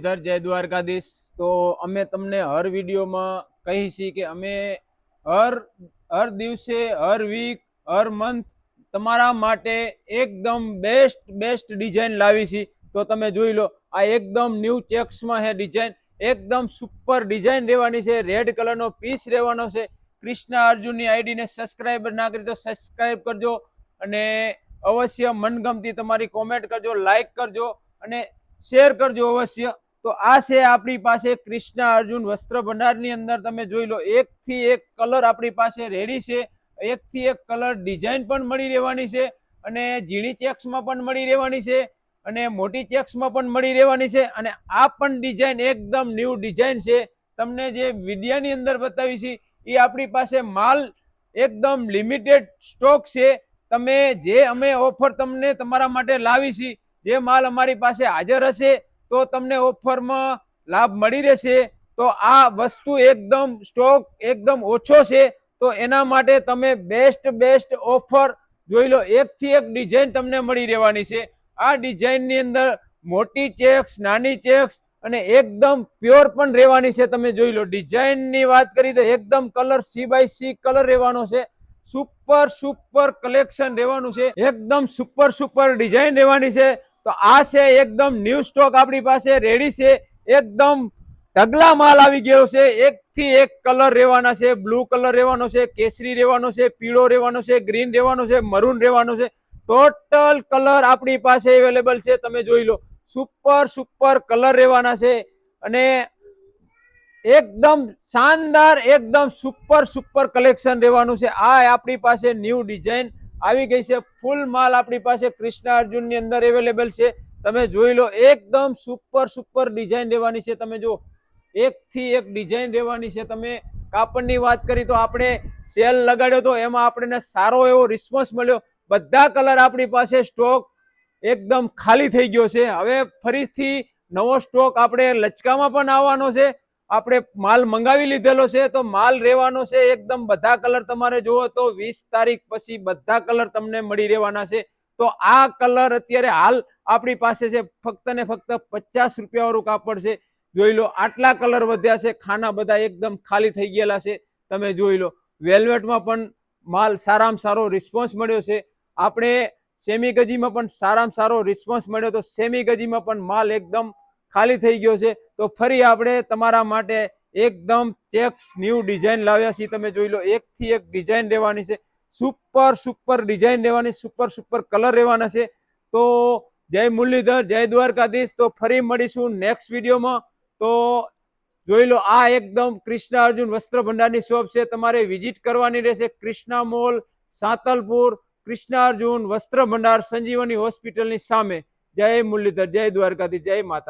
जय द्वारकाधीश। तो अमे तमने हर वीडियो में कही છી કે અમે હર દિવસે હર વીક હર મંથ તમારા માટે એકદમ બેસ્ટ ડિઝાઇન લાવી છી। તો તમે જોઈ લો, આ એકદમ ન્યૂ ચેક્સમાં હે ડિઝાઇન, એકદમ સુપર ડિઝાઇન રહેવાની છે। રેડ કલરનો પીસ રહેવાનો છે। કૃષ્ણા અર્જુનની આઈડીને સબસ્ક્રાઇબ ના કરી તો સબસ્ક્રાઇબ કરજો અને અવશ્ય મનગમતી તમારી કોમેન્ટ કરજો, લાઈક કરજો અને શેર કરજો અવશ્ય। તો આ છે આપણી પાસે કૃષ્ણા અર્જુન વસ્ત્ર ભંડારની અંદર તમે જોઈ લો, એકથી એક કલર આપણી પાસે રેડી છે, એકથી એક કલર ડિઝાઇન પણ મળી રહેવાની છે અને ઝીણી ચેક્સમાં પણ મળી રહેવાની છે અને મોટી ચેક્સમાં પણ મળી રહેવાની છે। અને આ પણ ડિઝાઇન એકદમ ન્યૂ ડિઝાઇન છે। તમને જે વિડીયોની અંદર બતાવી છે એ આપણી પાસે માલ એકદમ લિમિટેડ સ્ટોક છે। તમે જે અમે ઓફર તમને તમારા માટે લાવી છે, જે માલ અમારી પાસે હાજર હશે તો તમને ઓફરમાં લાભ મળી રહેશે। તો આ વસ્તુ એકદમ સ્ટોક એકદમ ઓછો છે, તો એના માટે તમે બેસ્ટ ઓફર જોઈ લો, એકથી એક ડિઝાઇન તમને મળી રહેવાની છે। આ ડિઝાઇનની અંદર મોટી ચેક્સ, નાની ચેક્સ અને એકદમ પ્યોર પણ રહેવાની છે। તમે જોઈ લો, ડિઝાઇનની વાત કરી તો એકદમ કલર C/C કલર રહેવાનો છે। સુપર કલેક્શન રહેવાનું છે, એકદમ સુપર ડિઝાઇન રહેવાની છે। તો આ છે એકદમ ન્યૂ સ્ટોક આપણી પાસે રેડી છે, એકદમ ઢગલા માલ આવી ગયો છે। એકથી એક કલર રહેવાના છે, બ્લુ કલર રહેવાનો છે, કેસરી રહેવાનો છે, પીળો રહેવાનો છે, ગ્રીન રહેવાનો છે, મરૂન રહેવાનો છે। ટોટલ કલર આપણી પાસે અવેલેબલ છે। તમે જોઈ લો, સુપર કલર રહેવાના છે અને એકદમ શાનદાર, એકદમ સુપર કલેક્શન રહેવાનું છે। આ આપણી પાસે ન્યૂ ડિઝાઇન આવી ગઈ છે, ફૂલ માલ આપણી પાસે કૃષ્ણા અર્જુનની અંદર અવેલેબલ છે। તમે જોઈ લો, એકદમ સુપર ડિઝાઇન રહેવાની છે। તમે જો, એકથી એક ડિઝાઇન રહેવાની છે। તમે કાપડની વાત કરી તો આપણે સેલ લગાડ્યો તો એમાં આપણને સારો એવો રિસ્પોન્સ મળ્યો। બધા કલર આપણી પાસે સ્ટોક એકદમ ખાલી થઈ ગયો છે। હવે ફરીથી નવો સ્ટોક આપણે લચકામાં પણ આવવાનો છે। આપણે માલ મંગાવી લીધેલો છે તો માલ રહેવાનો છે એકદમ બધા કલર। તમારે જોવો તો 20 તારીખ પછી બધા કલર તમને મળી રહેવાના છે। તો આ કલર અત્યારે હાલ આપણી પાસે છે ફક્ત ને ફક્ત 50 રૂપિયા વાળું કાપડ છે। જોઈ લો, આટલા કલર વધ્યા છે, ખાના બધા એકદમ ખાલી થઈ ગયેલા છે। તમે જોઈ લો, વેલ્વેટમાં પણ માલ સારામાં સારો રિસ્પોન્સ મળ્યો છે। આપણે સેમી ગજીમાં પણ સારામાં સારો રિસ્પોન્સ મળ્યો, તો સેમી ગજીમાં પણ માલ એકદમ ખાલી થઈ ગયો છે। તો ફરી આપણે તમારા માટે એકદમ ચેક્સ ન્યૂ ડિઝાઇન લાવ્યા છીએ। તમે જોઈ લો, એકથી એક ડિઝાઇન રહેવાની છે, સુપર ડિઝાઇન રહેવાની, સુપર કલર રહેવાના છે। તો જય મુરલીધર, જય દ્વારકાધીશ। તો ફરી મળીશું નેક્સ્ટ વિડીયોમાં। તો જોઈ લો, આ એકદમ કૃષ્ણા અર્જુન વસ્ત્ર ભંડારની શોપ છે, તમારે વિઝિટ કરવાની રહેશે। કૃષ્ણા મોલ, સાતલપુર, કૃષ્ણા અર્જુન વસ્ત્ર ભંડાર, સંજીવની હોસ્પિટલની સામે। જય મુરલીધર, જય દ્વારકાધીશ, જય માતા।